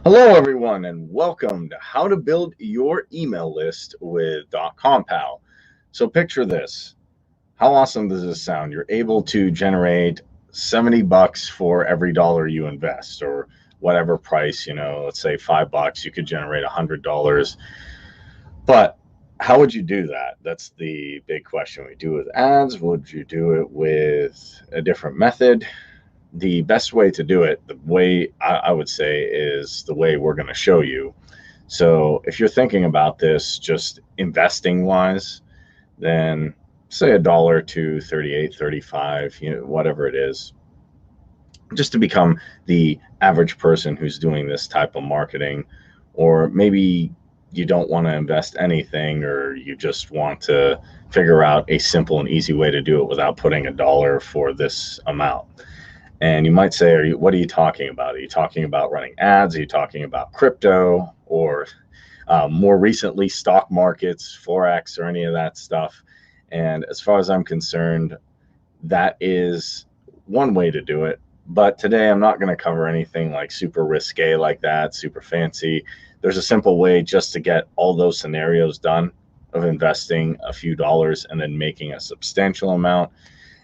Hello, everyone, and welcome to How to Build Your Email List with DotcomPal. So picture this. How awesome does this sound? You're able to generate 70 bucks for every dollar you invest, or whatever price, let's say $5, you could generate $100. But how would you do that? That's the big question. Would you do it with ads? Would you do it with a different method? The best way to do it, the way I would say, is the way we're going to show you. So if you're thinking about this just investing wise, then say a dollar to 38, 35, whatever it is, just to become the average person who's doing this type of marketing. Or maybe you don't want to invest anything, or you just want to figure out a simple and easy way to do it without putting a dollar for this amount. And you might say, what are you talking about? Are you talking about running ads? Are you talking about crypto, or more recently, stock markets, Forex, or any of that stuff? And as far as I'm concerned, that is one way to do it. But today I'm not going to cover anything like super risque like that, super fancy. There's a simple way just to get all those scenarios done of investing a few dollars and then making a substantial amount.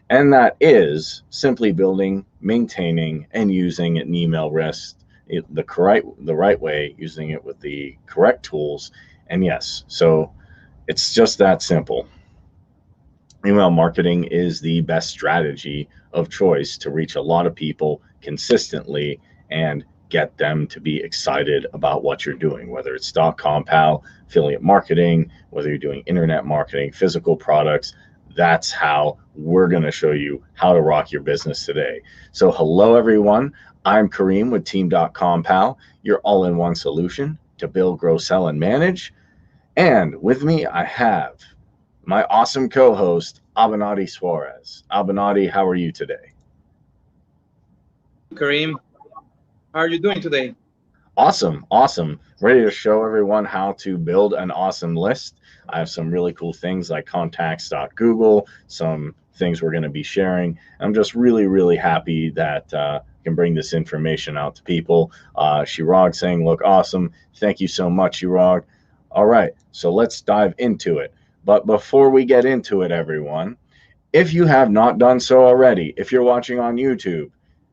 And that is simply building, maintaining, and using an email list the right way, using it with the correct tools. And yes, so it's just that simple. Email marketing is the best strategy of choice to reach a lot of people consistently and get them to be excited about what you're doing, whether it's DotcomPal, affiliate marketing, whether you're doing internet marketing, physical products. That's how we're going to show you how to rock your business today. So hello, everyone. I'm Kareem with Team.com.pal, your all-in-one solution to build, grow, sell, and manage. And with me, I have my awesome co-host, Abanati Suarez. Abanati, how are you today? Kareem, how are you doing today? Awesome. Ready to show everyone how to build an awesome list. I have some really cool things like contacts.google, some things we're going to be sharing. I'm just really happy that I can bring this information out to people. Shirag saying, look awesome. Thank you so much, Shirag. All right, so let's dive into it. But before we get into it, everyone, if you have not done so already, if you're watching on YouTube,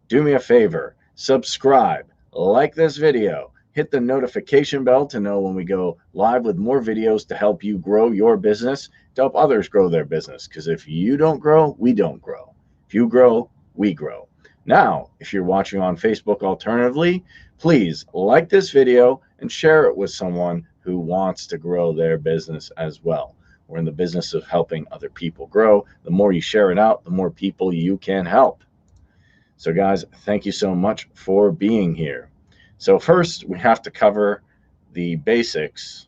do me a favor, subscribe, like this video, hit the notification bell to know when we go live with more videos to help you grow your business, to help others grow their business. Because if you don't grow, we don't grow. If you grow, we grow. Now, if you're watching on Facebook alternatively, please like this video and share it with someone who wants to grow their business as well. We're in the business of helping other people grow. The more you share it out, the more people you can help. So guys, thank you so much for being here. So first, we have to cover the basics.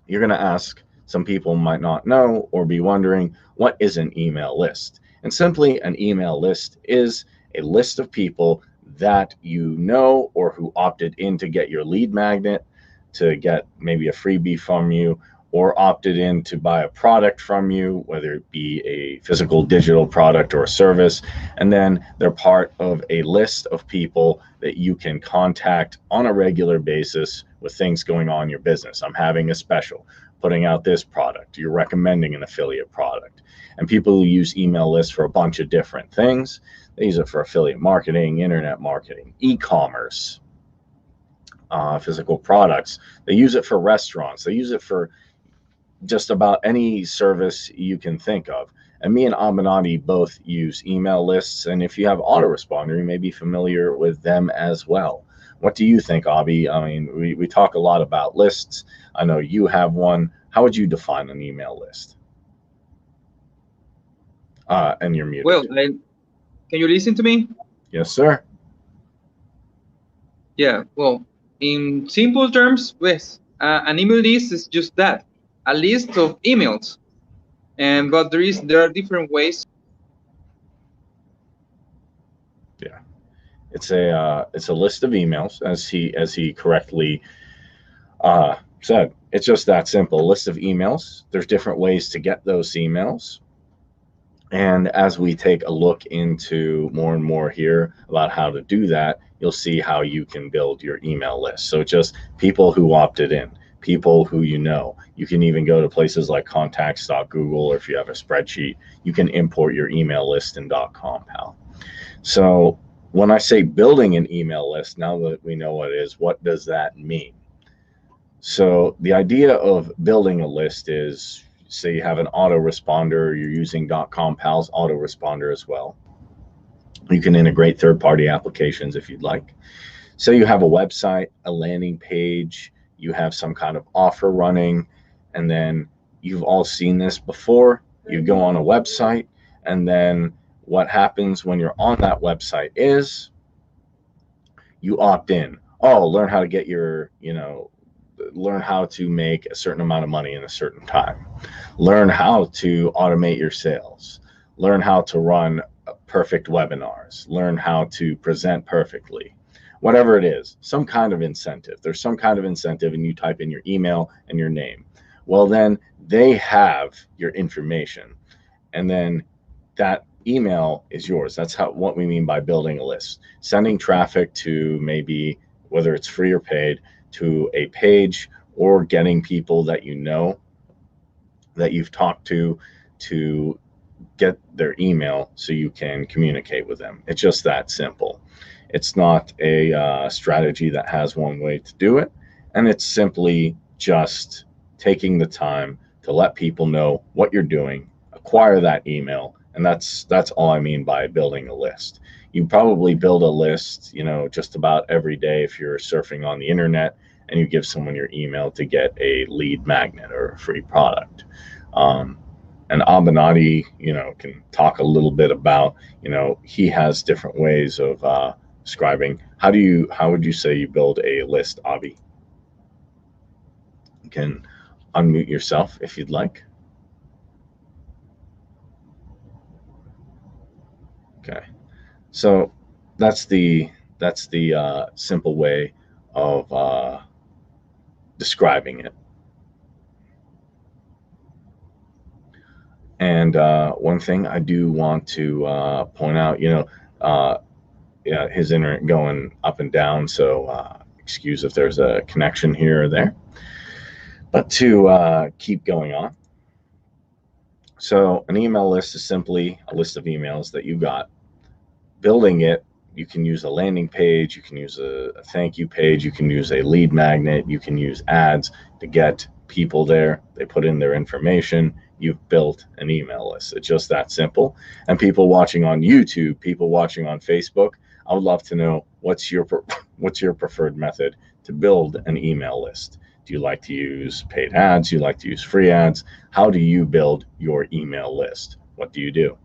You're going to ask, some people might not know or be wondering, what is an email list? And simply, an email list is a list of people that you know or who opted in to get your lead magnet, to get maybe a freebie from you, or opted in to buy a product from you, whether it be a physical, digital product or a service. And then they're part of a list of people that you can contact on a regular basis with things going on in your business. I'm having a special, putting out this product, you're recommending an affiliate product. And people who use email lists for a bunch of different things. They use it for affiliate marketing, internet marketing, e-commerce, physical products. They use it for restaurants. They use it for just about any service you can think of. And me and Amanati both use email lists. And if you have autoresponder, you may be familiar with them as well. What do you think, Abhi? I mean, we talk a lot about lists. I know you have one. How would you define an email list? And you're Well, muted. can you listen to me? Yes, sir. Yeah, well, in simple terms, yes, an email list is just that, a list of emails. And but there are different ways. Yeah. It's a list of emails, as he correctly said. It's just that simple. A list of emails. There's different ways to get those emails. And as we take a look into more and more here about how to do that, you'll see how you can build your email list. So just people who opted in, people who you know. You can even go to places like contacts.google, or if you have a spreadsheet, you can import your email list in DotcomPal. So when I say building an email list, now that we know what it is, what does that mean? So the idea of building a list is, say you have an autoresponder, you're using DotcomPal's autoresponder as well. You can integrate third-party applications if you'd like. So you have a website, a landing page, you have some kind of offer running, and then you've all seen this before. You go on a website, and then what happens when you're on that website is you opt in. Oh, learn how to get your, learn how to make a certain amount of money in a certain time. Learn how to automate your sales. Learn how to run perfect webinars. Learn how to present perfectly. Whatever it is, some kind of incentive. There's some kind of incentive, and you type in your email and your name. Well, then they have your information, and then that email is yours. That's what we mean by building a list. Sending traffic to, maybe whether it's free or paid, to a page, or getting people that you know, that you've talked to get their email so you can communicate with them. It's just that simple. It's not a strategy that has one way to do it, and it's simply just taking the time to let people know what you're doing, acquire that email, and that's all I mean by building a list. You probably build a list, just about every day if you're surfing on the internet, and you give someone your email to get a lead magnet or a free product. And Abinati, can talk a little bit about, he has different ways of describing. How would you say you build a list, Abi? You can unmute yourself if you'd like. Okay, so that's the simple way of describing it. And one thing I do want to point out, yeah, his internet going up and down, so excuse if there's a connection here or there. But to keep going on, so an email list is simply a list of emails that you got. Building it, you can use a landing page, you can use a thank you page, you can use a lead magnet, you can use ads to get people there. They put in their information. You've built an email list. It's just that simple. And people watching on YouTube, people watching on Facebook, I would love to know what's your preferred method to build an email list. Do you like to use paid ads? Do you like to use free ads? How do you build your email list? What do you do?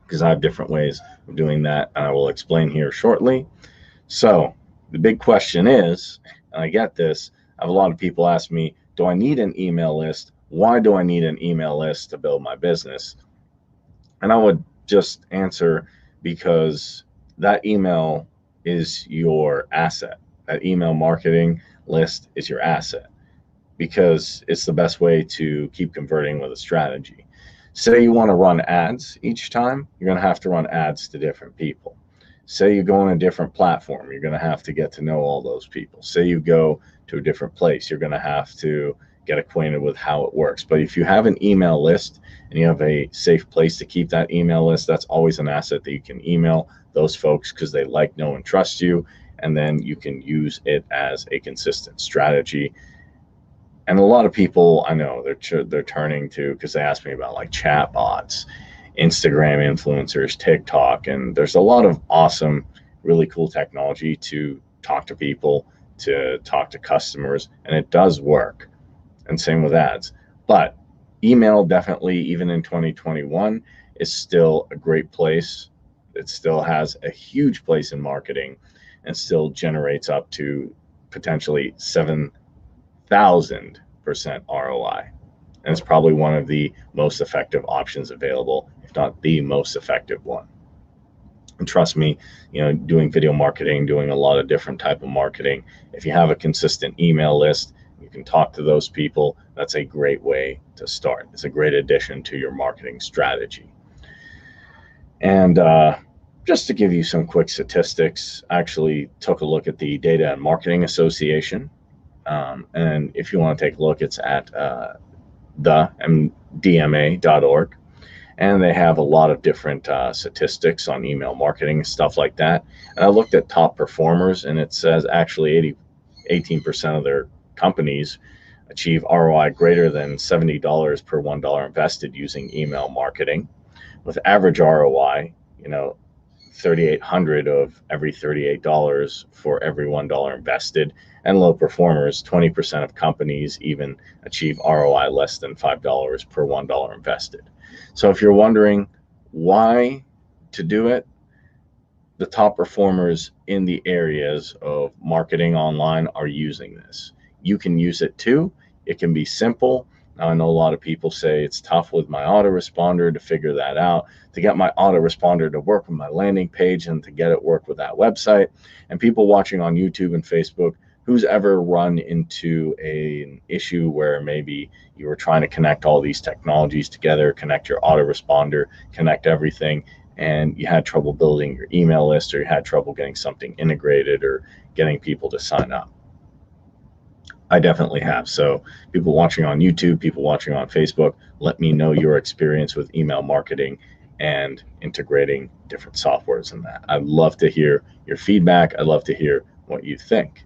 Because I have different ways of doing that, and I will explain here shortly. So the big question is, and I get this, I have a lot of people ask me, do I need an email list? Why do I need an email list to build my business? And I would just answer, because that email is your asset. That email marketing list is your asset, because it's the best way to keep converting with a strategy. Say you want to run ads each time, you're going to have to run ads to different people. Say you go on a different platform, you're going to have to get to know all those people. Say you go to a different place, you're going to have to get acquainted with how it works. But if you have an email list and you have a safe place to keep that email list, that's always an asset that you can email those folks, because they like, know, and trust you, and then you can use it as a consistent strategy. And a lot of people I know they're turning to, because they ask me about like chat bots, Instagram influencers, TikTok, and there's a lot of awesome, really cool technology to talk to people, to talk to customers, and it does work. And same with ads. But email, definitely, even in 2021, is still a great place. It still has a huge place in marketing, and still generates up to potentially 7,000% ROI. And it's probably one of the most effective options available, if not the most effective one. And trust me, doing video marketing, doing a lot of different type of marketing, if you have a consistent email list, you can talk to those people, that's a great way to start. It's a great addition to your marketing strategy. And Just to give you some quick statistics, I actually took a look at the Data and Marketing Association. And if you want to take a look, it's at themdma.org. And they have a lot of different statistics on email marketing and stuff like that. And I looked at top performers, and it says actually 18% of their companies achieve ROI greater than $70 per $1 invested using email marketing, with average ROI, 3,800 of every $38 for every $1 invested. And low performers, 20% of companies even achieve ROI less than $5 per $1 invested. So if you're wondering why to do it, the top performers in the areas of marketing online are using this. You can use it too. It can be simple. Now, I know a lot of people say it's tough with my autoresponder to figure that out, to get my autoresponder to work with my landing page and to get it work with that website. And people watching on YouTube and Facebook, who's ever run into an issue where maybe you were trying to connect all these technologies together, connect your autoresponder, connect everything, and you had trouble building your email list, or you had trouble getting something integrated or getting people to sign up? I definitely have. So people watching on YouTube, people watching on Facebook, let me know your experience with email marketing and integrating different softwares in that. I'd love to hear your feedback. I'd love to hear what you think.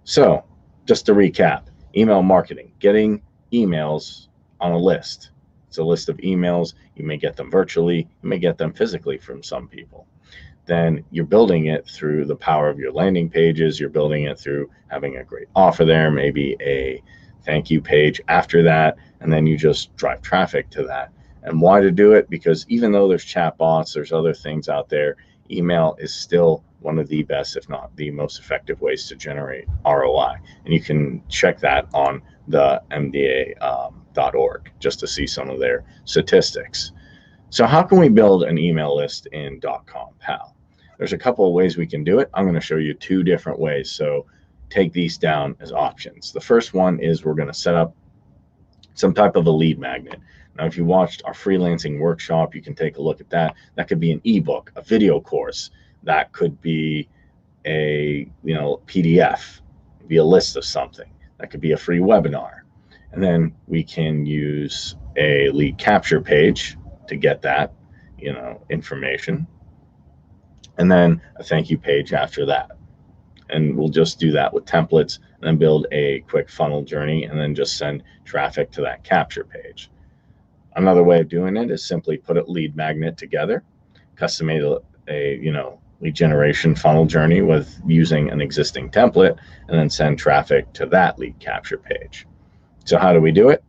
So just to recap, email marketing, getting emails on a list. It's a list of emails. You may get them virtually, you may get them physically from some people. Then you're building it through the power of your landing pages. You're building it through having a great offer there, maybe a thank you page after that, and then you just drive traffic to that. And why to do it? Because even though there's chatbots, there's other things out there, email is still one of the best, if not the most effective ways to generate ROI. And you can check that on the MDA.org just to see some of their statistics. So how can we build an email list in DotcomPal? There's a couple of ways we can do it. I'm going to show you two different ways. So take these down as options. The first one is we're going to set up some type of a lead magnet. Now, if you watched our freelancing workshop, you can take a look at that. That could be an ebook, a video course. That could be a PDF, be a list of something. That could be a free webinar. And then we can use a lead capture page to get that, information. And then a thank you page after that. And we'll just do that with templates, and then build a quick funnel journey, and then just send traffic to that capture page. Another way of doing it is simply put a lead magnet together, customate a lead generation funnel journey with using an existing template, and then send traffic to that lead capture page. So how do we do it?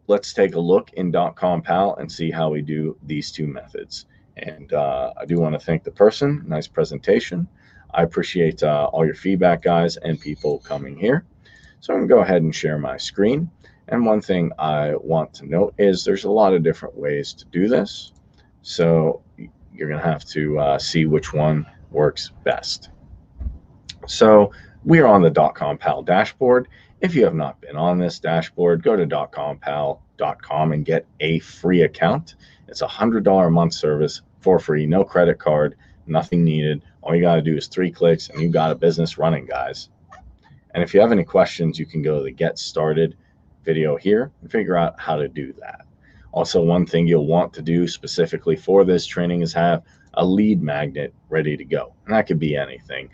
Let's take a look in DotcomPal and see how we do these two methods. And I do want to thank the person. Nice presentation. I appreciate all your feedback, guys, and people coming here. So I'm going to go ahead and share my screen. And one thing I want to note is there's a lot of different ways to do this. So you're going to have to see which one works best. So we are on the DotcomPal dashboard. If you have not been on this dashboard, go to DotcomPal.com and get a free account. It's a $100 a month service for free, no credit card, nothing needed. All you got to do is 3 clicks and you got a business running, guys. And if you have any questions, you can go to the Get Started video here and figure out how to do that. Also, one thing you'll want to do specifically for this training is have a lead magnet ready to go. And that could be anything.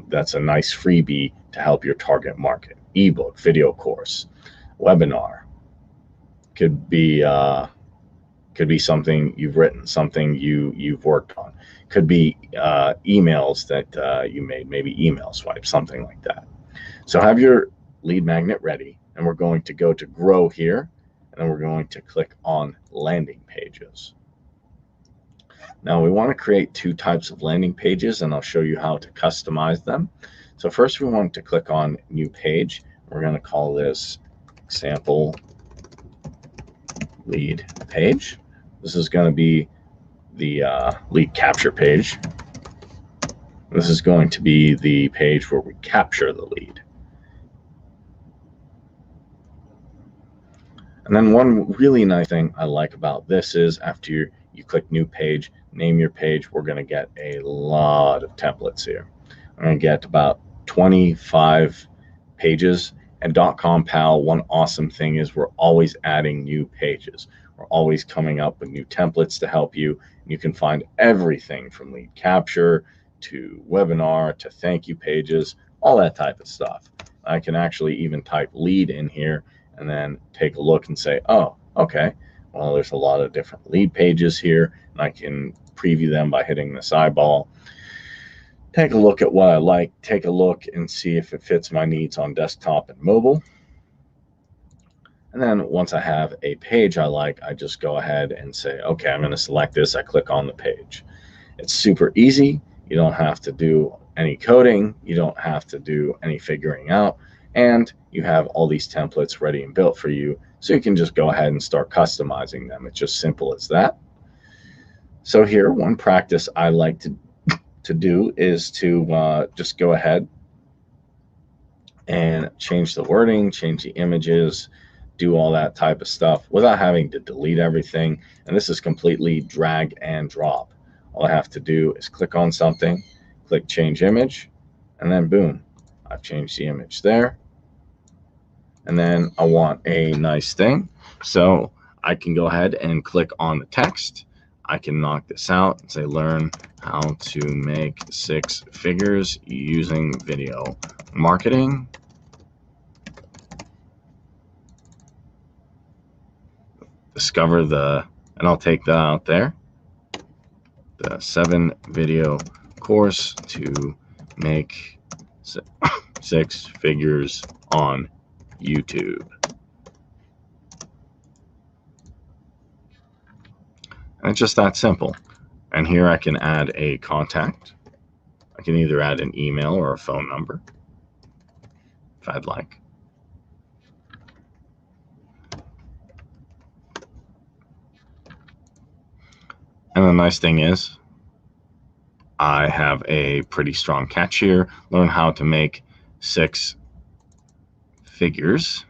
That's a nice freebie to help your target market. Ebook, video course, webinar. Could be something you've written, something you've worked on. Could be emails that you made, maybe email swipe, something like that. So have your lead magnet ready, and we're going to go to Grow here, and then we're going to click on Landing Pages. Now we want to create 2 types of landing pages, and I'll show you how to customize them. So first we want to click on New Page. We're going to call this Example Lead Page. This is going to be the lead capture page. This is going to be the page where we capture the lead. And then one really nice thing I like about this is after you click New Page, name your page, we're going to get a lot of templates here. I'm going to get about 25 pages. And DotcomPal, one awesome thing is we're always adding new pages. We're always coming up with new templates to help you. You can find everything from lead capture to webinar to thank you pages, all that type of stuff. I can actually even type lead in here and then take a look and say, oh, okay, well, there's a lot of different lead pages here, and I can preview them by hitting this eyeball. Take a look at what I like, take a look and see if it fits my needs on desktop and mobile. And then once I have a page I like, I just go ahead and say, okay, I'm going to select this. I click on the page. It's super easy. You don't have to do any coding. You don't have to do any figuring out. And you have all these templates ready and built for you. So you can just go ahead and start customizing them. It's just simple as that. So here, one practice I like to do is to just go ahead and change the wording, change the images, do all that type of stuff without having to delete everything. And this is completely drag and drop. All I have to do is click on something, click change image, and then boom, I've changed the image there. And then I want a nice thing. So I can go ahead and click on the text. I can knock this out and say, learn how to make 6 figures using video marketing. Discover and I'll take that out there, the 7 video course to make 6 figures on YouTube. And it's just that simple. And here I can add a contact. I can either add an email or a phone number if I'd like. And the nice thing is I have a pretty strong catch here. Learn how to make 6 figures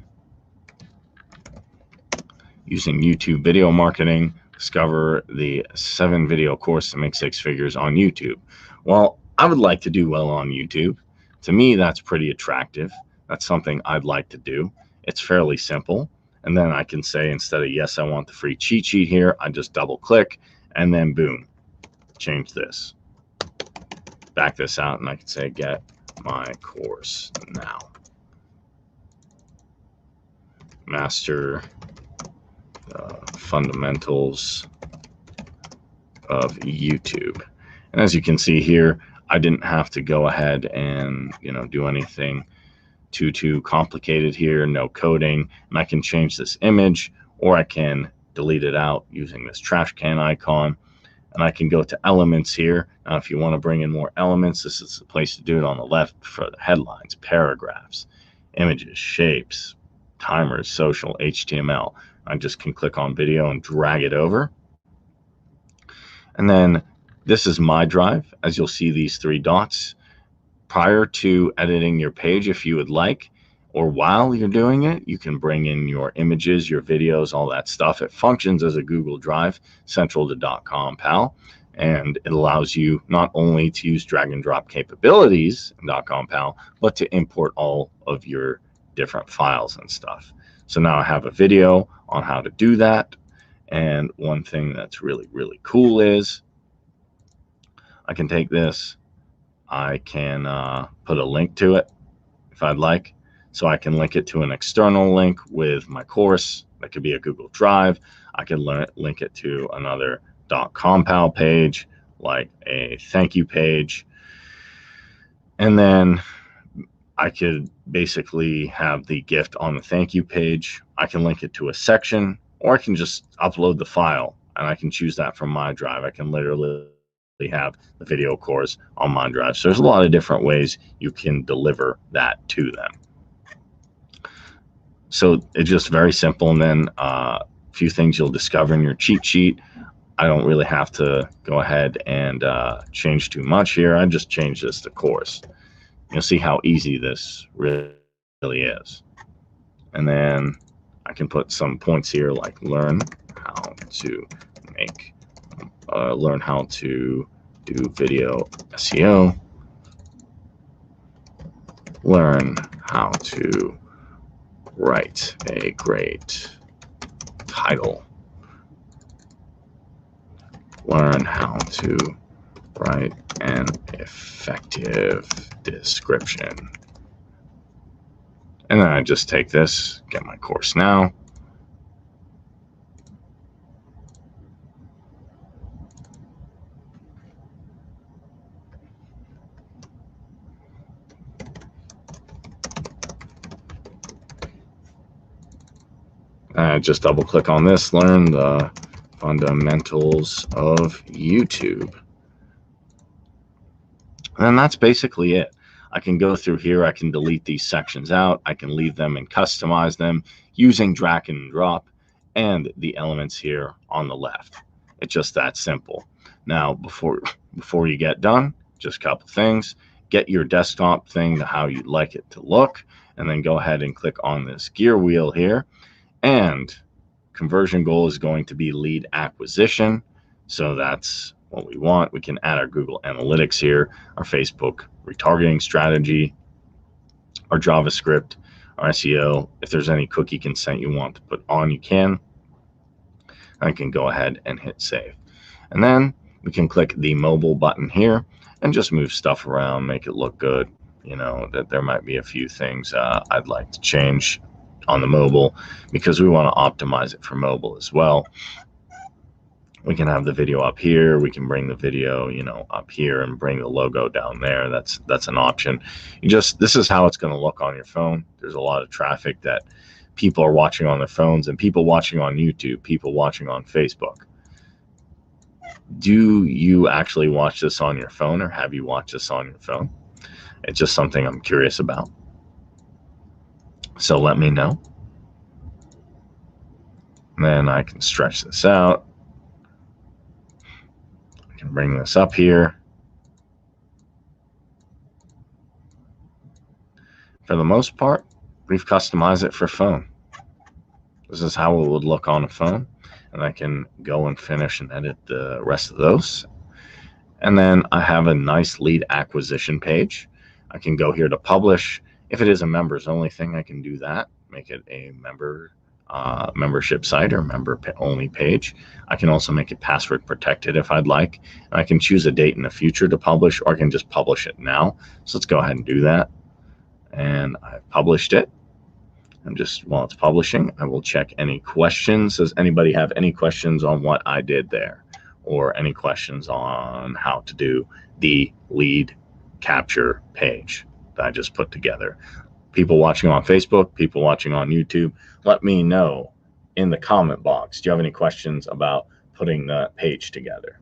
using YouTube video marketing. Discover the 7 video course to make 6 figures on YouTube. Well, I would like to do well on YouTube. To me, that's pretty attractive. That's something I'd like to do. It's fairly simple. And then I can say, instead of yes, I want the free cheat sheet here, I just double click and then boom, change this. Back this out and I can say, get my course now. Master the fundamentals of YouTube. And as you can see here, I didn't have to go ahead and do anything too complicated here, no coding. And I can change this image, or I can delete it out using this trash can icon. And I can go to elements here. Now, if you want to bring in more elements, this is the place to do it on the left for the headlines, paragraphs, images, shapes, timers, social, HTML. I just can click on video and drag it over. And then this is my drive. As you'll see, these 3 dots. Prior to editing your page, if you would like, or while you're doing it, you can bring in your images, your videos, all that stuff. It functions as a Google Drive central to DotcomPal, and it allows you not only to use drag and drop capabilities in DotcomPal, but to import all of your different files and stuff. So now I have a video on how to do that. And one thing that's really, really cool is I can take this, I can put a link to it if I'd like. So I can link it to an external link with my course. That could be a Google Drive. I can link it to another DotcomPal page, like a thank you page. And then I could basically have the gift on the thank you page. I can link it to a section, or I can just upload the file, and I can choose that from my drive. I can literally have the video course on my drive. So there's a lot of different ways you can deliver that to them. So it's just very simple. And then a few things you'll discover in your cheat sheet. I don't really have to go ahead and change too much here. I just change this to course. You'll see how easy this really is. And then I can put some points here like learn how to make learn how to do video SEO, learn how to write a great title, learn how to write an effective description. And then I just take this, get my course now. I just double click on this, learn the fundamentals of YouTube. And that's basically it. I can go through here, I can delete these sections out, I can leave them and customize them using drag and drop and the elements here on the left. It's just that simple. Now, before you get done, just a couple things. Get your desktop thing to how you'd like it to look, and then go ahead and click on this gear wheel here. And conversion goal is going to be lead acquisition. So that's what we want. We can add our Google Analytics here, our Facebook retargeting strategy, our JavaScript, our SEO. If there's any cookie consent you want to put on, you can. I can go ahead and hit save. And then we can click the mobile button here and just move stuff around, make it look good. You know, that there might be a few things I'd like to change on the mobile because we want to optimize it for mobile as well. We can have the video up here. We can bring the video, you know, up here and bring the logo down there. That's an option. This is how it's going to look on your phone. There's a lot of traffic that people are watching on their phones, and people watching on YouTube, people watching on Facebook. Do you actually watch this on your phone, or have you watched this on your phone? It's just something I'm curious about. So let me know. Then I can stretch this out. I can bring this up here. For the most part, we've customized it for phone. This is how it would look on a phone. And I can go and finish and edit the rest of those. And then I have a nice lead acquisition page. I can go here to publish. If it is a members only thing, I can do that. Make it a membership site or member only page. I can also make it password protected if I'd like. And I can choose a date in the future to publish, or I can just publish it now. So let's go ahead and do that. And I've published it. And just while it's publishing, I will check any questions. Does anybody have any questions on what I did there, or any questions on how to do the lead capture page that I just put together? People watching on Facebook, people watching on YouTube, let me know in the comment box. Do you have any questions about putting the page together?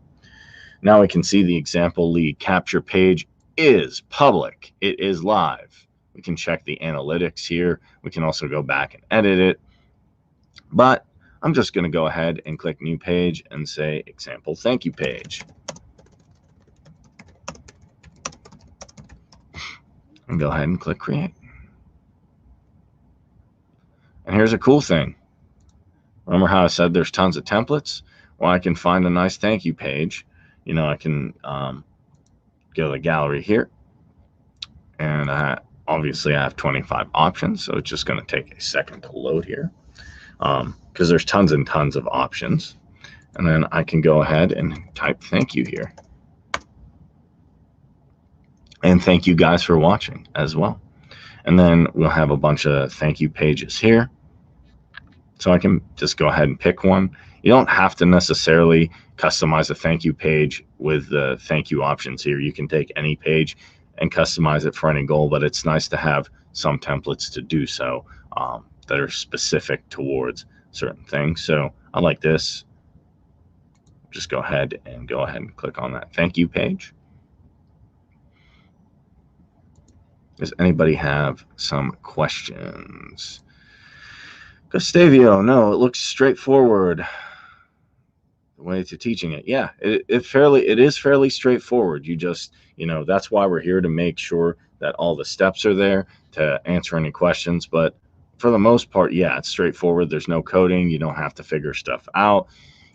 Now we can see the example lead capture page is public. It is live. We can check the analytics here. We can also go back and edit it. But I'm just going to go ahead and click new page and say example thank you page. And go ahead and click create. And here's a cool thing. Remember how I said there's tons of templates? Well, I can find a nice thank you page. You know, I can go to the gallery here. And obviously I have 25 options, so it's just going to take a second to load here because there's tons and tons of options. And then I can go ahead and type thank you here. And thank you guys for watching as well. And then we'll have a bunch of thank you pages here. So I can just go ahead and pick one. You don't have to necessarily customize a thank you page with the thank you options here. You can take any page and customize it for any goal, but it's nice to have some templates to do so that are specific towards certain things. So I like this. Just go ahead and click on that thank you page. Does anybody have some questions? Gustavio, no, it looks straightforward. The way to teaching it, yeah, it is fairly straightforward. You just, you know, that's why we're here, to make sure that all the steps are there to answer any questions. But for the most part, yeah, it's straightforward. There's no coding. You don't have to figure stuff out.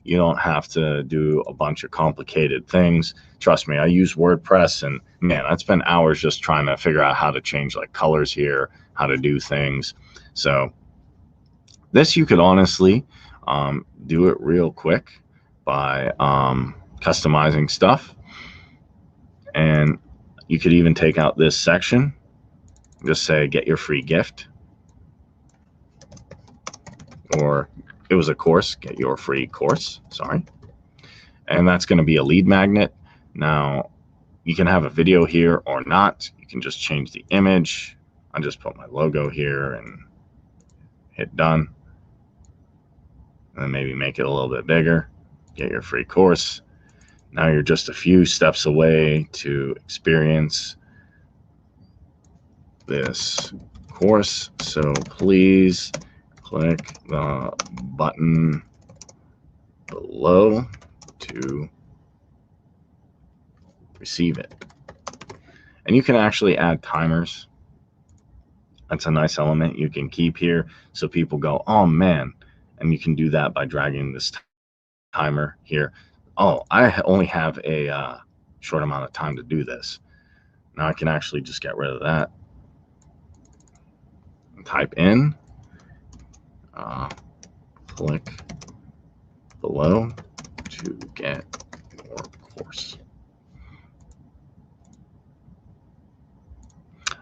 You don't have to do a bunch of complicated things. Trust me, I use WordPress, and man, I spent hours just trying to figure out how to change like colors here, how to do things. So this you could honestly do it real quick by customizing stuff. And you could even take out this section, just say get your free gift, or it was a course, get your free course, sorry. And that's going to be a lead magnet. Now you can have a video here or not. You can just change the image. I'll just put my logo here and hit done. And then maybe make it a little bit bigger, get your free course. Now you're just a few steps away to experience this course. So please click the button below to receive it. And you can actually add timers. That's a nice element you can keep here, so people go, oh man. And you can do that by dragging this timer here. Oh, I only have a short amount of time to do this. Now I can actually just get rid of that and type in click below to get your course.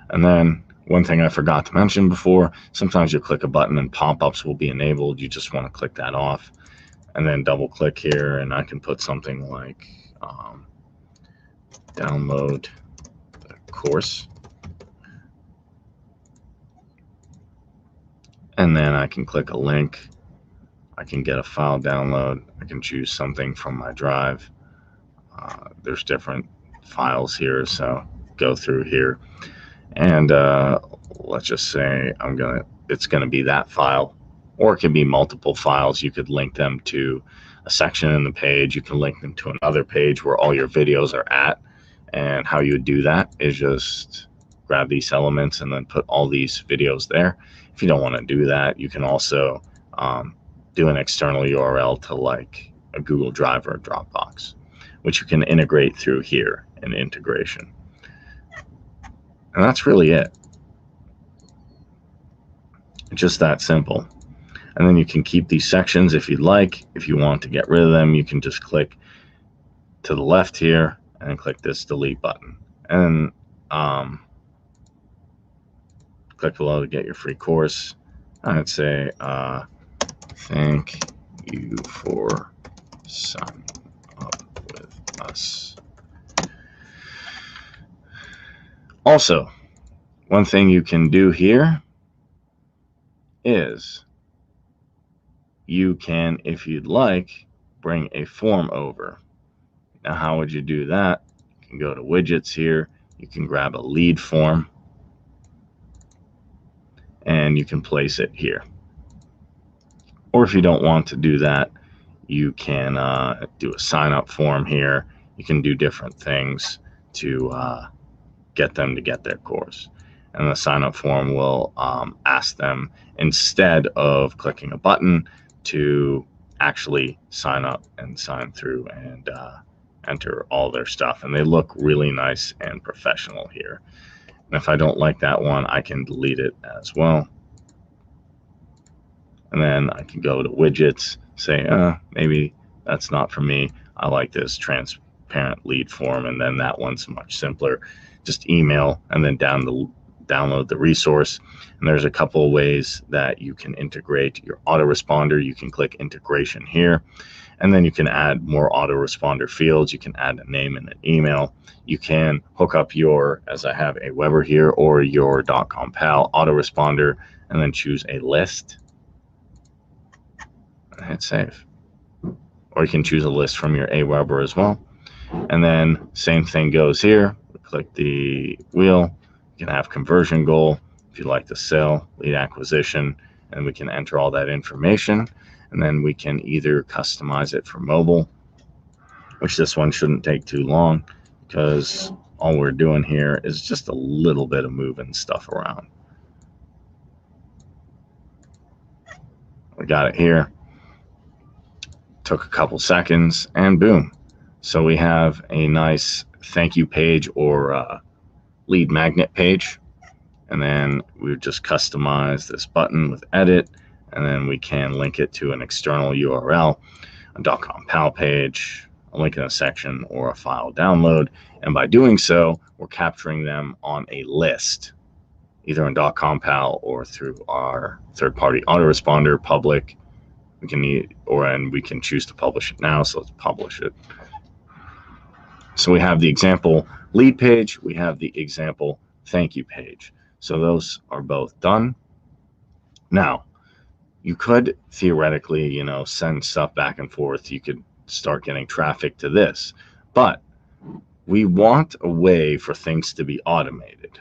And then one thing I forgot to mention before, sometimes you click a button and pop-ups will be enabled. You just want to click that off and then double click here, and I can put something like download the course. And then I can click a link. I can get a file download. I can choose something from my drive. There's different files here, so go through here. And let's just say it's gonna be that file, or it could be multiple files. You could link them to a section in the page. You can link them to another page where all your videos are at. And how you would do that is just grab these elements and then put all these videos there. If you don't want to do that, you can also do an external URL to like a Google Drive or a Dropbox, which you can integrate through here in integration. And that's really it. Just that simple. And then you can keep these sections if you'd like. If you want to get rid of them, you can just click to the left here and click this delete button. And click below to get your free course. I'd say thank you for signing up with us. Also, one thing you can do here is you can, if you'd like, bring a form over. Now, how would you do that? You can go to widgets here. You can grab a lead form and you can place it here. Or if you don't want to do that, you can do a sign up form here. You can do different things to get them to get their course. And the sign up form will ask them, instead of clicking a button, to actually sign up and sign through and enter all their stuff. And they look really nice and professional here. And if I don't like that one, I can delete it as well. And then I can go to widgets, say, maybe that's not for me. I like this transparent lead form. And then that one's much simpler. Just email and then download the resource. And there's a couple of ways that you can integrate your autoresponder. You can click integration here, and then you can add more autoresponder fields. You can add a name and an email. You can hook up your, as I have a Weber here, or your DotcomPal autoresponder, and then choose a list and hit save. Or you can choose a list from your Aweber as well. And then same thing goes here. Click the wheel. You can have conversion goal if you like to sell, lead acquisition, and we can enter all that information. And then we can either customize it for mobile, which this one shouldn't take too long because all we're doing here is just a little bit of moving stuff around. We got it here. Took a couple seconds, and boom. So we have a nice thank you page or lead magnet page. And then we would just customize this button with edit, and then we can link it to an external URL, a DotcomPal page, a link in a section, or a file download. And by doing so, we're capturing them on a list, either in DotcomPal or through our third-party autoresponder public. We can choose to publish it now, so let's publish it. So we have the example lead page, we have the example thank you page. So those are both done. Now, you could theoretically, send stuff back and forth. You could start getting traffic to this, but we want a way for things to be automated.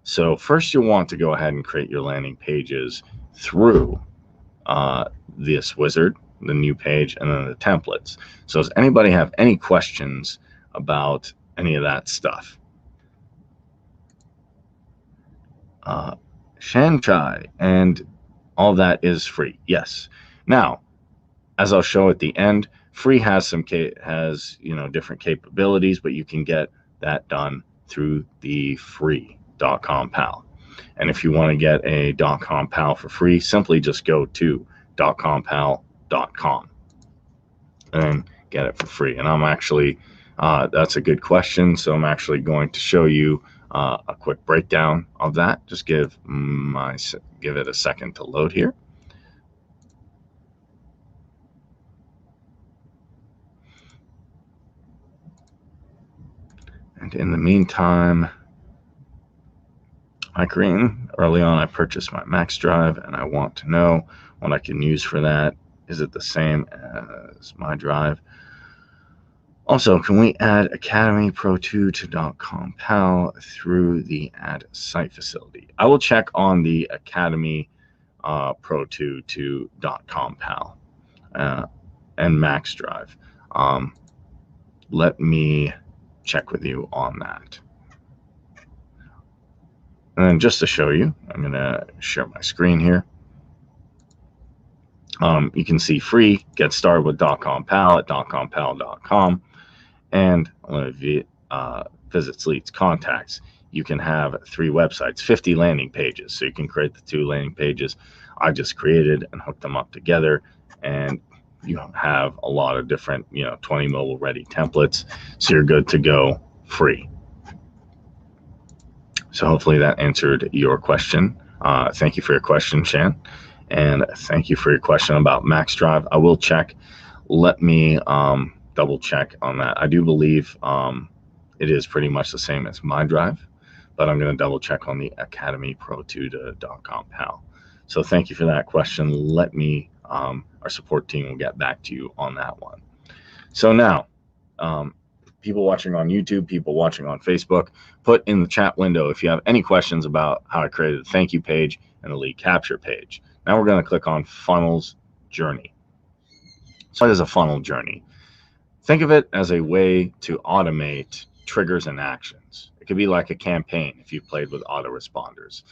So first you'll want to go ahead and create your landing pages through this wizard, the new page, and then the templates. So does anybody have any questions about any of that stuff? Shanchai, and all that is free. Yes. Now, as I'll show at the end, free has different capabilities, but you can get that done through the free DotcomPal. And if you want to get a DotcomPal for free, simply just go to DotcomPal.com and get it for free. And I'm actually, that's a good question. So I'm actually going to show you a quick breakdown of that. Just give it a second to load here. And in the meantime, early on I purchased my Max drive, and I want to know what I can use for that. Is it the same as my drive? Also, can we add Academy Pro 2 to DotcomPal through the add site facility? I will check on the Academy Pro 2 to DotcomPal and Max Drive. Let me check with you on that. And then just to show you, I'm going to share my screen here. You can see free, get started with DotcomPal at DotcomPal.com. And visits, leads, contacts. You can have 3 websites, 50 landing pages. So you can create the 2 landing pages I just created and hook them up together. And you have a lot of different, 20 mobile ready templates. So you're good to go free. So hopefully that answered your question. Thank you for your question, Shan. And thank you for your question about Max Drive. I will check. Let me double check on that. I do believe it is pretty much the same as my drive, but I'm going to double check on the Academy Pro 2 to DotcomPal. So thank you for that question. Let me, our support team will get back to you on that one. So now, people watching on YouTube, people watching on Facebook, put in the chat window if you have any questions about how I created the thank you page and the lead capture page. Now we're going to click on Funnels Journey. So what is a funnel journey? Think of it as a way to automate triggers and actions. It could be like a campaign if you've played with autoresponders.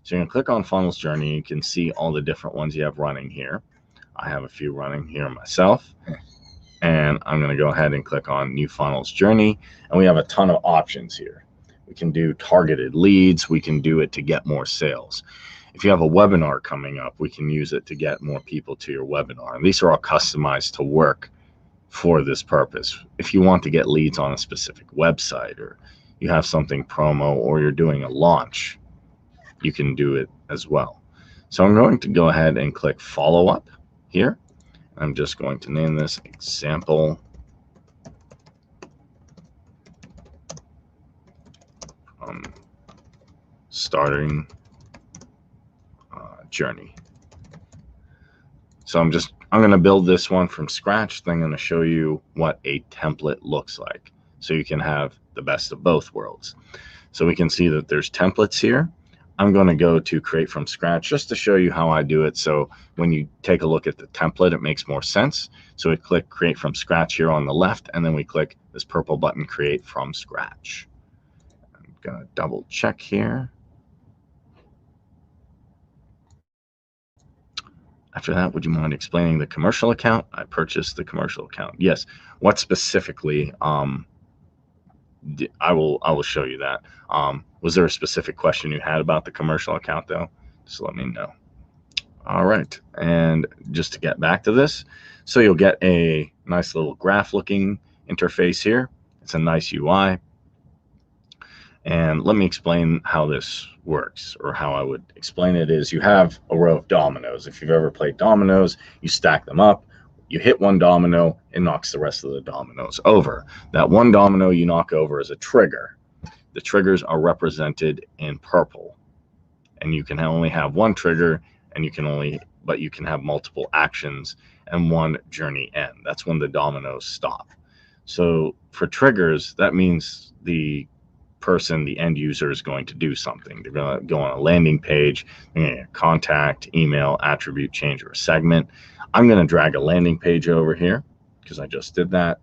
So you're going to click on Funnels Journey. You can see all the different ones you have running here. I have a few running here myself. And I'm going to go ahead and click on New Funnels Journey. And we have a ton of options here. We can do targeted leads. We can do it to get more sales. If you have a webinar coming up, we can use it to get more people to your webinar. And these are all customized to work for this purpose. If you want to get leads on a specific website, or you have something promo, or you're doing a launch, you can do it as well. So I'm going to go ahead and click follow up here. I'm just going to name this example starting journey. So I'm going to build this one from scratch. Then I'm going to show you what a template looks like, so you can have the best of both worlds. So we can see that there's templates here. I'm going to go to create from scratch just to show you how I do it. So when you take a look at the template, it makes more sense. So we click create from scratch here on the left, and then we click this purple button, create from scratch. I'm going to double check here. After that, would you mind explaining the commercial account? I purchased the commercial account. Yes. What specifically? I will show you that. Was there a specific question you had about the commercial account though? Just let me know. All right, and just to get back to this, so you'll get a nice little graph looking interface here. It's a nice UI. And let me explain how this works, or how I would explain it is you have a row of dominoes. If you've ever played dominoes, you stack them up. You hit one domino, it knocks the rest of the dominoes over. That one domino you knock over is a trigger. The triggers are represented in purple. And you can only have one trigger, and you can have multiple actions and one journey end. That's when the dominoes stop. So for triggers, that means the end user is going to do something. They're going to go on a landing page, contact, email, attribute change, or a segment. I'm going to drag a landing page over here because I just did that.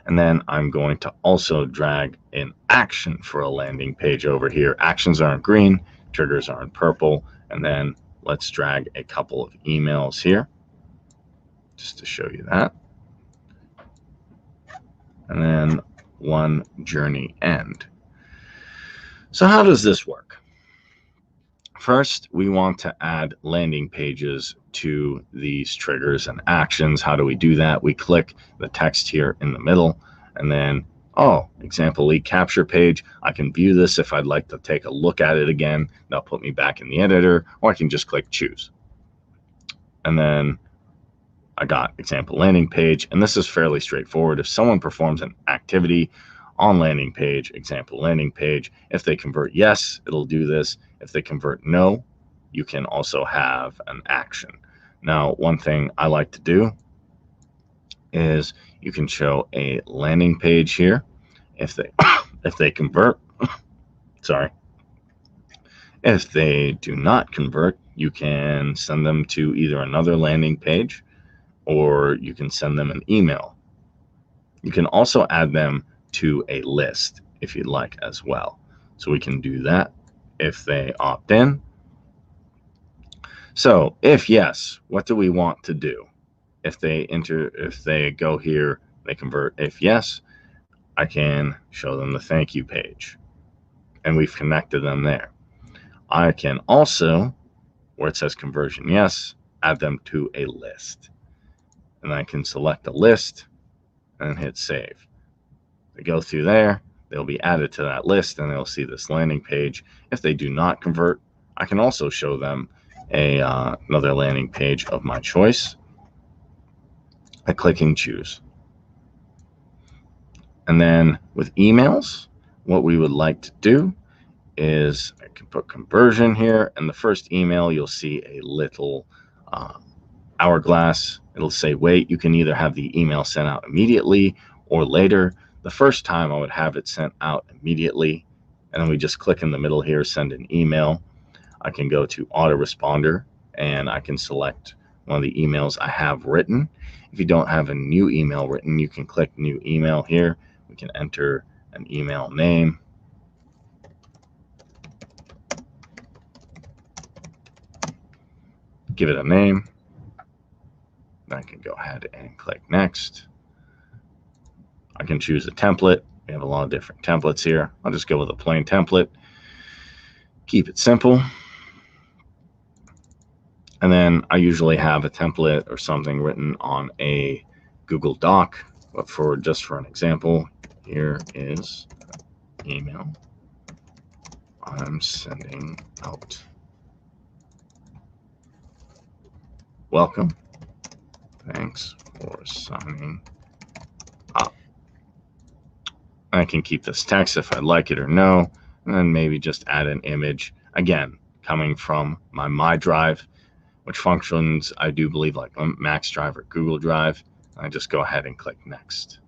And then I'm going to also drag an action for a landing page over here. Actions are in green, triggers are in purple. And then let's drag a couple of emails here just to show you that. And then one journey end. So how does this work? First, we want to add landing pages to these triggers and actions. How do we do that? We click the text here in the middle, and then, example lead capture page. I can view this if I'd like to take a look at it again. That'll put me back in the editor, or I can just click choose. And then I got example landing page, and this is fairly straightforward. If someone performs an activity on landing page, example landing page, if they convert yes, it'll do this. If they convert no, you can also have an action. Now, one thing I like to do is you can show a landing page here. If they convert, sorry. If they do not convert, you can send them to either another landing page, or you can send them an email. You can also add them to a list if you'd like as well. So we can do that if they opt in. So if yes, what do we want to do? If they go here, they convert. If yes, I can show them the thank you page, and we've connected them there. I can also, where it says conversion yes, add them to a list, and I can select a list and hit save. They go through there, they'll be added to that list, and they'll see this landing page. If they do not convert, I can also show them another landing page of my choice by clicking choose. And then with emails, what we would like to do is I can put conversion here, and the first email you'll see a little hourglass. It'll say wait. You can either have the email sent out immediately or later. The first time I would have it sent out immediately, and then we just click in the middle here, send an email. I can go to autoresponder, and I can select one of the emails I have written. If you don't have a new email written, you can click new email here. We can enter an email name. Give it a name. I can go ahead and click next. I can choose a template. We have a lot of different templates here. I'll just go with a plain template. Keep it simple. And then I usually have a template or something written on a Google Doc. But just for an example, here is an email I'm sending out. Welcome. Thanks for signing up. I can keep this text if I like it or no, and then maybe just add an image. Again, coming from my Drive, which functions, I do believe, like Max Drive or Google Drive. I just go ahead and click next.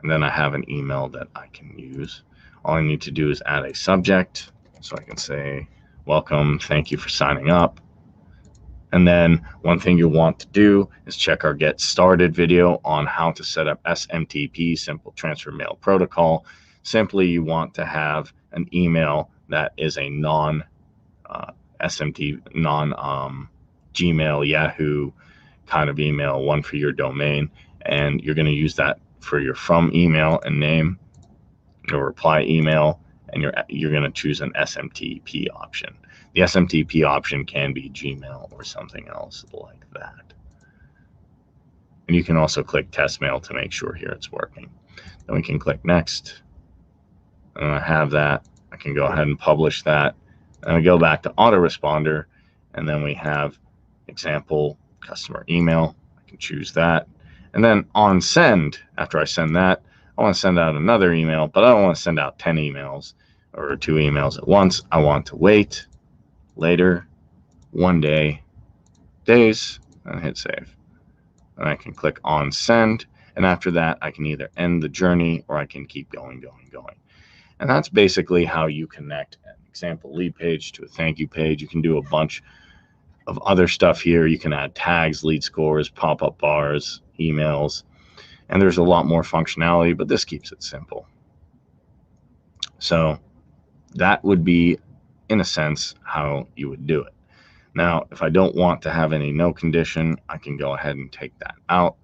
And then I have an email that I can use. All I need to do is add a subject. So I can say, welcome, thank you for signing up. And then one thing you'll want to do is check our Get Started video on how to set up SMTP, Simple Transfer Mail Protocol. Simply, you want to have an email that is a SMT, Gmail, Yahoo kind of email, one for your domain, and you're going to use that for your from email and name, or reply email, and you're going to choose an SMTP option. The SMTP option can be Gmail or something else like that. And you can also click test mail to make sure here it's working. Then we can click next. And I have that. I can go ahead and publish that. And we go back to autoresponder, and then we have example customer email. I can choose that. And then on send, after I send that, I want to send out another email, but I don't want to send out 10 emails or 2 emails at once. I want to wait, later, 1 day, days, and hit save. And I can click on send. And after that, I can either end the journey or I can keep going. And that's basically how you connect an example lead page to a thank you page. You can do a bunch of other stuff here. You can add tags, lead scores, pop-up bars, emails, and there's a lot more functionality, but this keeps it simple. So that would be, in a sense, how you would do it. Now, if I don't want to have any no condition, I can go ahead and take that out,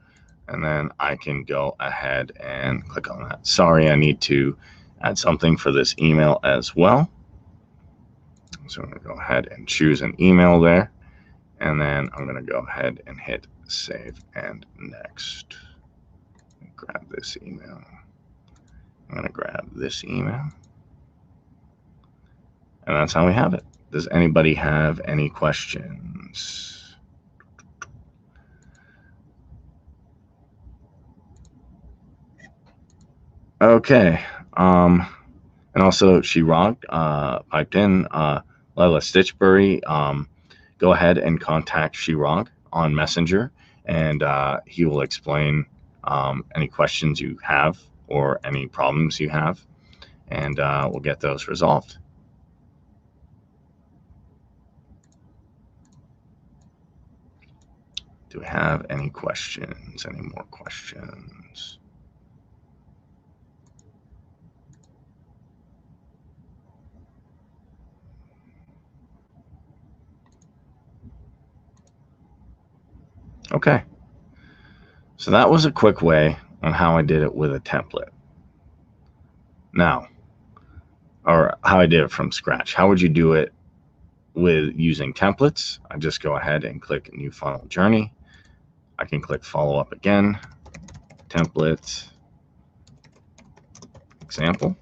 and then I can go ahead and click on that. Sorry, I need to add something for this email as well. So I'm going to go ahead and choose an email there, and then I'm going to go ahead and hit save and next. Grab this email. I'm going to grab this email, and that's how we have it. Does anybody have any questions? Okay. And also Shirag piped in, Lila Stitchbury. Go ahead and contact Shirag on Messenger, and he will explain any questions you have or any problems you have, and we'll get those resolved. Do we have any questions? Any more questions? Okay. So that was a quick way on how I did it with a template. Now, or how I did it from scratch. How would you do it with using templates? I just go ahead and click new funnel journey. I can click follow up again, template, example.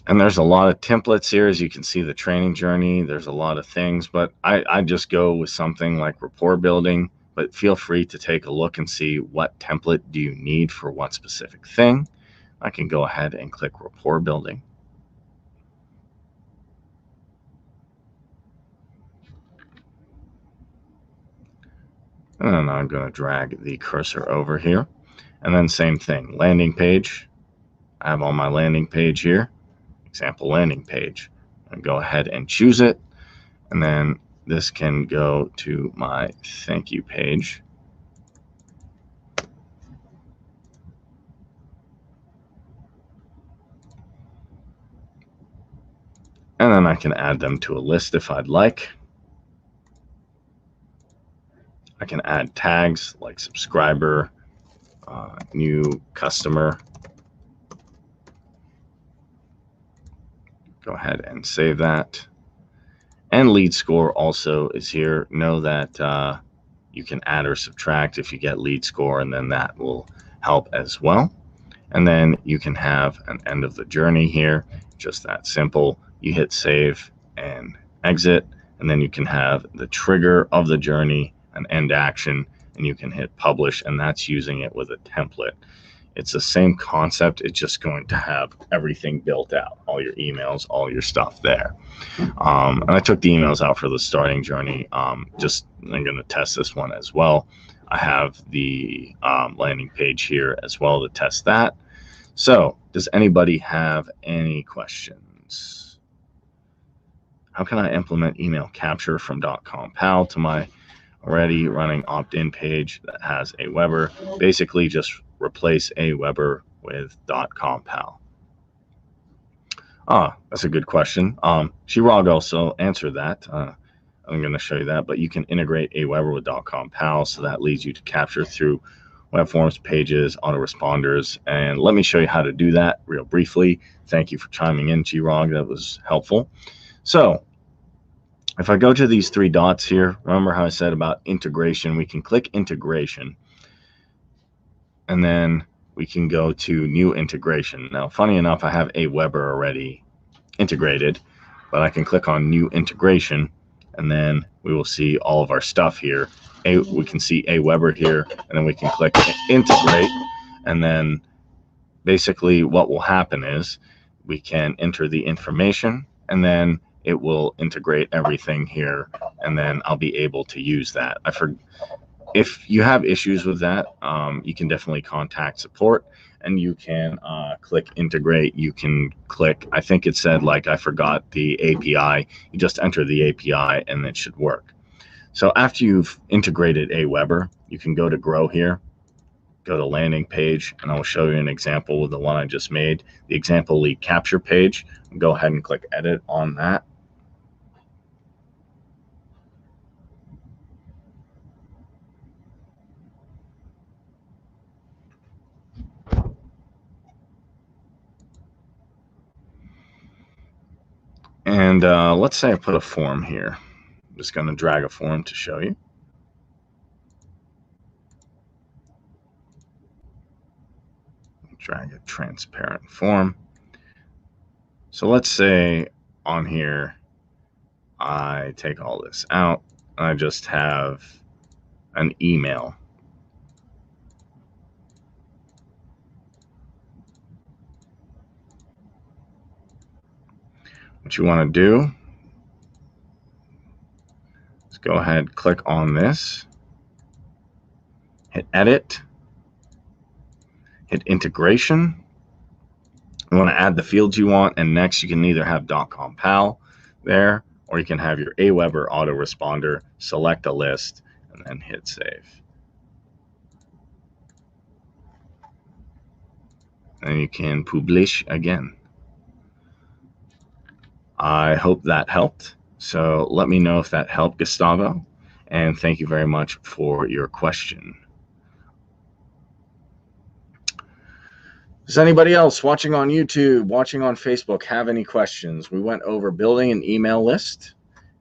And there's a lot of templates here. As you can see, the training journey, there's a lot of things, but I just go with something like rapport building, but feel free to take a look and see what template do you need for what specific thing. I can go ahead and click rapport building. And then I'm going to drag the cursor over here. And then same thing, landing page. I have on my landing page here, example landing page. And go ahead and choose it. And then this can go to my thank you page. And then I can add them to a list if I'd like. I can add tags like subscriber, new customer. Go ahead and save that. And lead score also is here. Know that you can add or subtract if you get lead score, and then that will help as well. And then you can have an end of the journey here, just that simple. You hit save and exit, and then you can have the trigger of the journey, an end action, and you can hit publish, and that's using it with a template. It's the same concept. It's just going to have everything built out, all your emails, all your stuff there. And I took the emails out for the starting journey. I'm going to test this one as well. I have the landing page here as well to test that. So does anybody have any questions? How can I implement email capture from DotcomPal to my already running opt-in page that has Aweber. Basically just replace Aweber with DotcomPal. That's a good question. Chirag also answered that. I'm going to show you that, but you can integrate Aweber with DotcomPal, so that leads you to capture through web forms, pages, autoresponders, and let me show you how to do that real briefly. Thank you for chiming in, Chirag. That was helpful. So if I go to these three dots here, remember how I said about integration? We can click integration, and then we can go to new integration. Now, funny enough, I have Aweber already integrated, but I can click on new integration, and then we will see all of our stuff here. We can see Aweber here, and then we can click integrate, and then basically what will happen is we can enter the information, and then it will integrate everything here, and then I'll be able to use that. If you have issues with that, you can definitely contact support, and you can click integrate. You can click, I think it said, like, I forgot the API. You just enter the API and it should work. So after you've integrated Aweber, you can go to grow here, go to landing page, and I'll show you an example with the one I just made, the example lead capture page. Go ahead and click edit on that. And let's say I put a form here. I'm just going to drag a form to show you. Drag a transparent form. So let's say on here, I take all this out. I just have an email. What you want to do is go ahead, click on this, hit edit, hit integration. You want to add the fields you want, and next you can either have DotcomPal there, or you can have your Aweber autoresponder, select a list, and then hit save. And you can publish again. I hope that helped. So let me know if that helped, Gustavo. And thank you very much for your question. Does anybody else watching on YouTube, watching on Facebook have any questions? We went over building an email list,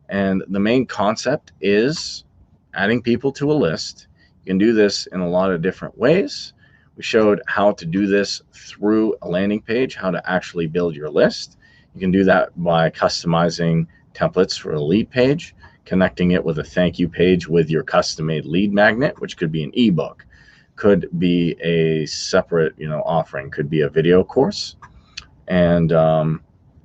and the main concept is adding people to a list. You can do this in a lot of different ways. We showed how to do this through a landing page, how to actually build your list. You can do that by customizing templates for a lead page, connecting it with a thank you page with your custom-made lead magnet, which could be an ebook, could be a separate, offering, could be a video course. And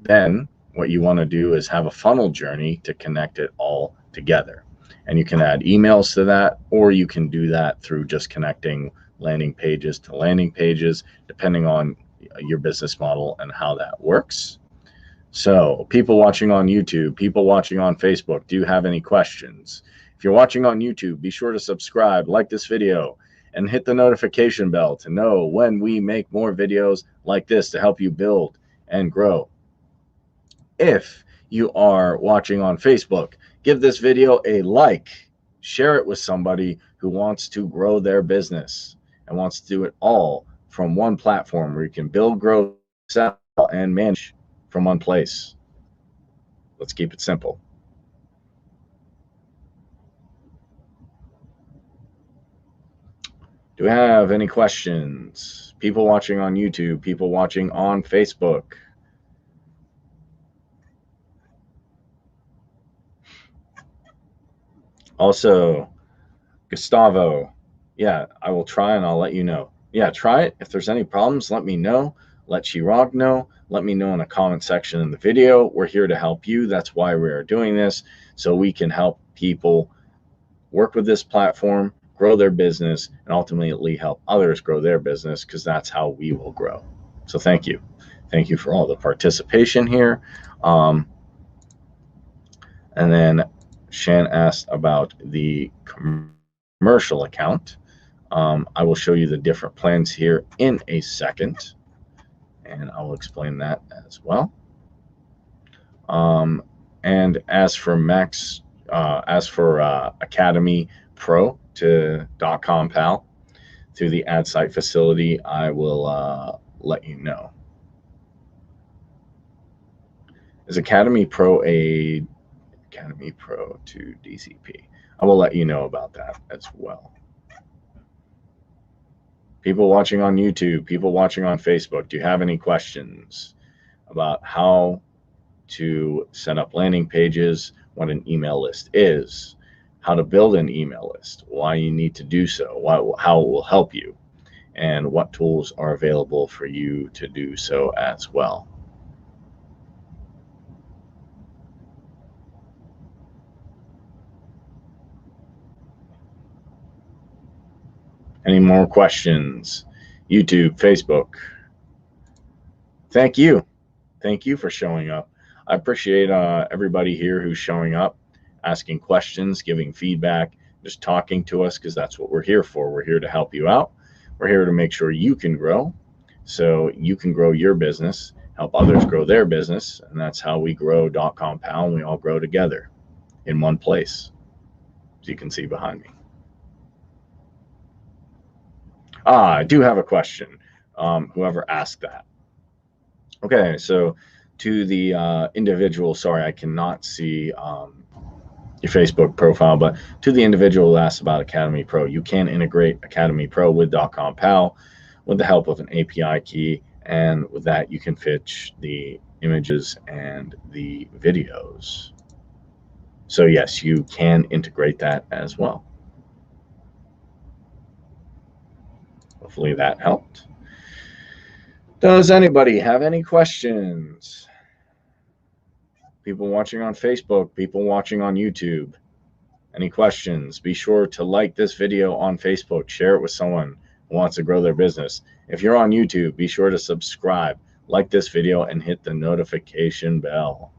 then what you want to do is have a funnel journey to connect it all together. And you can add emails to that, or you can do that through just connecting landing pages to landing pages, depending on your business model and how that works. So people watching on YouTube, people watching on Facebook, do you have any questions? If you're watching on YouTube, be sure to subscribe, like this video, and hit the notification bell to know when we make more videos like this to help you build and grow. If you are watching on Facebook, give this video a like, share it with somebody who wants to grow their business and wants to do it all from one platform where you can build, grow, sell, and manage from one place. Let's keep it simple. Do we have any questions? People watching on YouTube, people watching on Facebook. Also, Gustavo, yeah, I will try and I'll let you know. Yeah, try it. If there's any problems, let me know. Let Chirag know. Let me know in the comment section in the video. We're here to help you. That's why we are doing this, so we can help people work with this platform, grow their business, and ultimately help others grow their business, because that's how we will grow. So thank you. Thank you for all the participation here. And then Shan asked about the commercial account. I will show you the different plans here in a second, and I will explain that as well. And as for Academy Pro to DotcomPal through the ad site facility, I will let you know. Is Academy Pro to DCP? I will let you know about that as well. People watching on YouTube, people watching on Facebook, do you have any questions about how to set up landing pages, what an email list is, how to build an email list, why you need to do so, how it will help you, and what tools are available for you to do so as well? Any more questions? YouTube, Facebook. Thank you. Thank you for showing up. I appreciate everybody here who's showing up, asking questions, giving feedback, just talking to us, because that's what we're here for. We're here to help you out. We're here to make sure you can grow, so you can grow your business, help others grow their business, and that's how we grow DotcomPal, and we all grow together in one place, as you can see behind me. I do have a question. Whoever asked that. Okay, so to the individual, sorry, I cannot see your Facebook profile, but to the individual who asked about Academy Pro, you can integrate Academy Pro with DotcomPal with the help of an API key, and with that you can fetch the images and the videos. So yes, you can integrate that as well. Hopefully that helped. Does anybody have any questions? People watching on Facebook, people watching on YouTube, any questions? Be sure to like this video on Facebook, share it with someone who wants to grow their business. If you're on YouTube, be sure to subscribe, like this video, and hit the notification bell.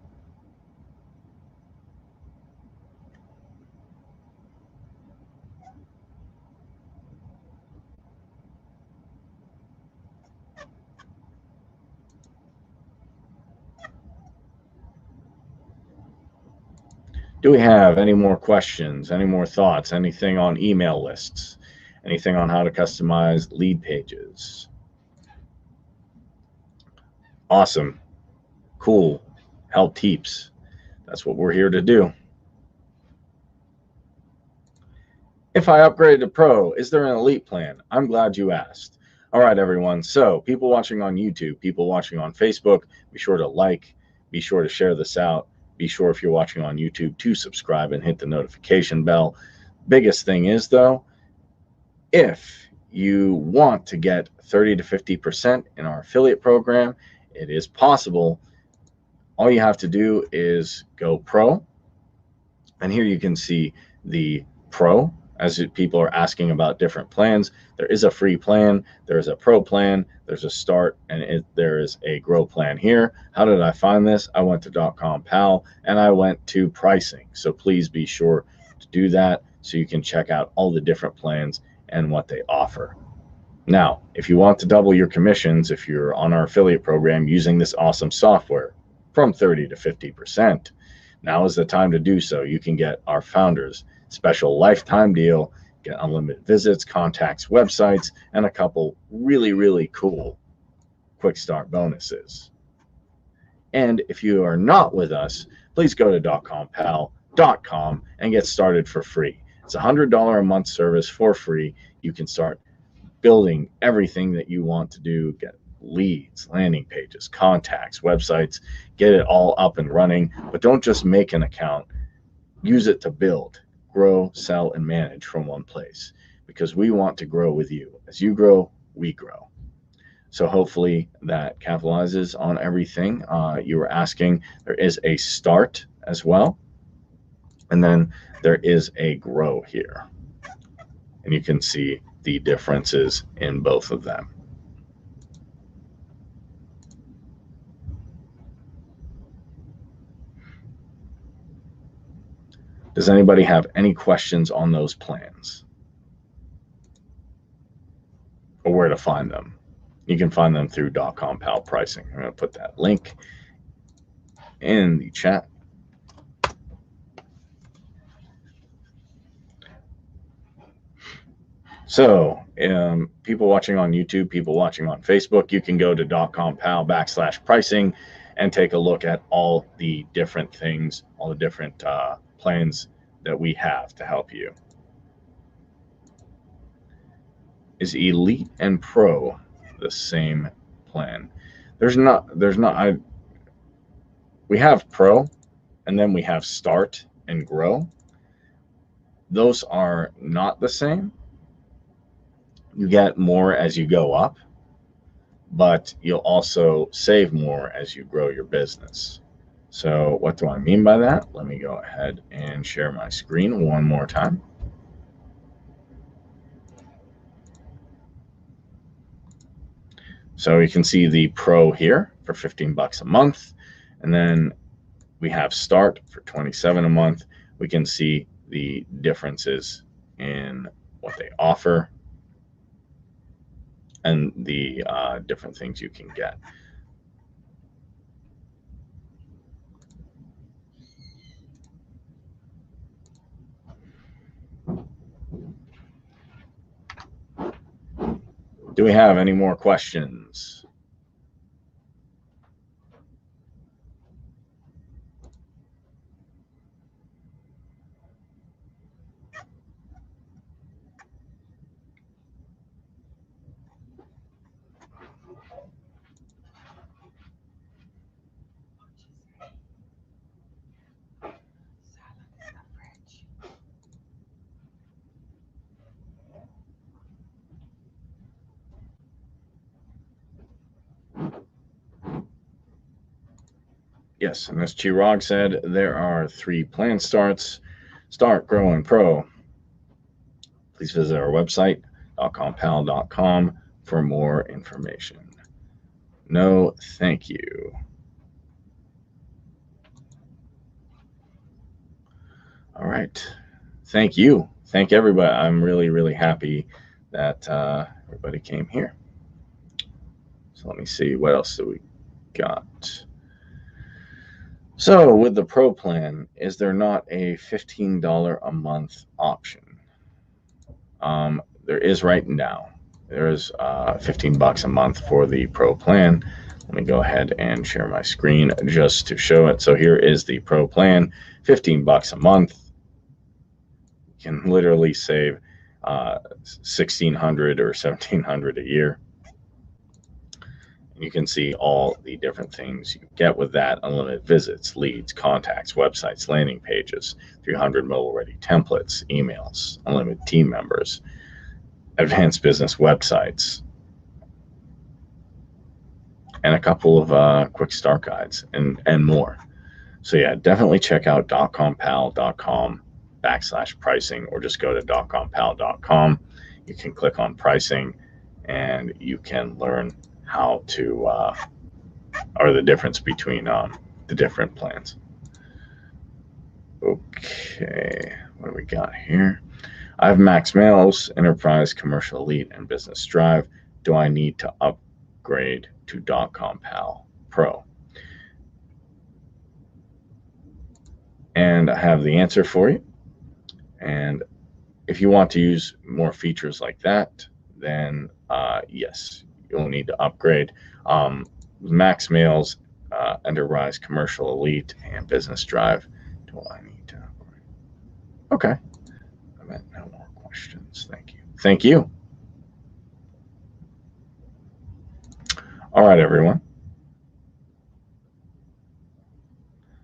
Do we have any more questions, any more thoughts, anything on email lists, anything on how to customize lead pages? Awesome. Cool. Help heaps. That's what we're here to do. If I upgraded to Pro, is there an Elite plan? I'm glad you asked. All right, everyone. So people watching on YouTube, people watching on Facebook, be sure to like, be sure to share this out. Be sure, if you're watching on YouTube, to subscribe and hit the notification bell. Biggest thing is, though, if you want to get 30 to 50% in our affiliate program, it is possible. All you have to do is go Pro. And here you can see the Pro, as people are asking about different plans. There is a free plan, there is a Pro plan, there's a start, and there is a grow plan here. How did I find this? I went to DotcomPal and I went to pricing. So please be sure to do that so you can check out all the different plans and what they offer. Now, if you want to double your commissions, if you're on our affiliate program using this awesome software, from 30 to 50%, now is the time to do so. You can get our founders special lifetime deal, get unlimited visits, contacts, websites, and a couple really, really cool quick start bonuses. And if you are not with us, please go to DotcomPal.com and get started for free. It's a $100 a month service for free. You can start building everything that you want to do, get leads, landing pages, contacts, websites, get it all up and running. But don't just make an account. Use it to build, grow, sell, and manage from one place, because we want to grow with you. As you grow, we grow. So hopefully that capitalizes on everything you were asking. There is a start as well, and then there is a grow here. And you can see the differences in both of them. Does anybody have any questions on those plans? Or where to find them? You can find them through DotcomPal pricing. I'm going to put that link in the chat. So people watching on YouTube, people watching on Facebook, you can go to DotcomPal/pricing and take a look at all the different things, all the different plans that we have to help you. Is Elite and Pro the same plan? We have Pro, and then we have Start and Grow. Those are not the same. You get more as you go up, but you'll also save more as you grow your business. So what do I mean by that? Let me go ahead and share my screen one more time. So you can see the Pro here for 15 bucks a month. And then we have Start for 27 a month. We can see the differences in what they offer and the different things you can get. Do we have any more questions? Yes, and as Chirag said, there are 3 plan starts: Start, Grow, and Pro. Please visit our website, DotcomPal.com, for more information. No, thank you. All right. Thank you. Thank everybody. I'm really, really happy that everybody came here. So let me see, what else do we got? So with the Pro plan, is there not a $15 a month option? There is right now. There's 15 bucks a month for the Pro plan. Let me go ahead and share my screen just to show it. So here is the Pro plan, 15 bucks a month. You can literally save $1,600 or $1,700 a year. You can see all the different things you get with that: unlimited visits, leads, contacts, websites, landing pages, 300 mobile-ready templates, emails, unlimited team members, advanced business websites, and a couple of quick start guides and more. So yeah, definitely check out DotcomPal.com/pricing, or just go to DotcomPal.com. You can click on pricing and you can learn how to or the difference between the different plans. Okay, what do we got here? I have Max Mails, Enterprise, Commercial, Elite, and Business Drive. Do I need to upgrade to DotcomPal Pro? And I have the answer for you. And if you want to use more features like that, then yes, you'll need to upgrade. Max Mails, Enterprise, Commercial, Elite, and Business Drive. Do I need to upgrade? Okay. I meant no more questions. Thank you. Thank you. All right, everyone.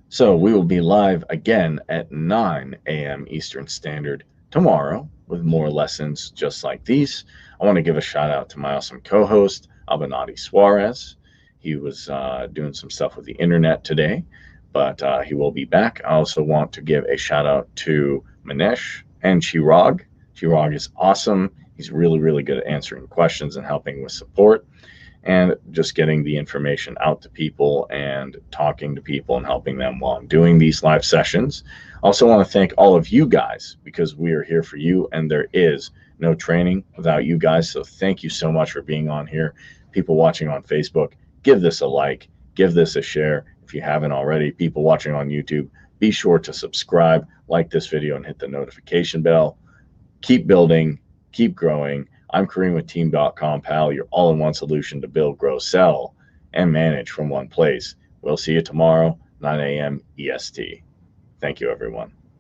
So we will be live again at 9 a.m. Eastern Standard tomorrow with more lessons just like these. I want to give a shout out to my awesome co-host, Abanati Suarez. He was doing some stuff with the internet today, but he will be back. I also want to give a shout out to Manesh and Chirag. Chirag is awesome. He's really, really good at answering questions and helping with support. and just getting the information out to people and talking to people and helping them while I'm doing these live sessions. I also want to thank all of you guys, because we are here for you, and there is no training without you guys. So thank you so much for being on here. People watching on Facebook, give this a like, give this a share if you haven't already. People watching on YouTube, be sure to subscribe, like this video, and hit the notification bell. Keep building, keep growing. I'm Kareem with Team.com.pal, your all-in-one solution to build, grow, sell, and manage from one place. We'll see you tomorrow, 9 a.m. EST. Thank you, everyone.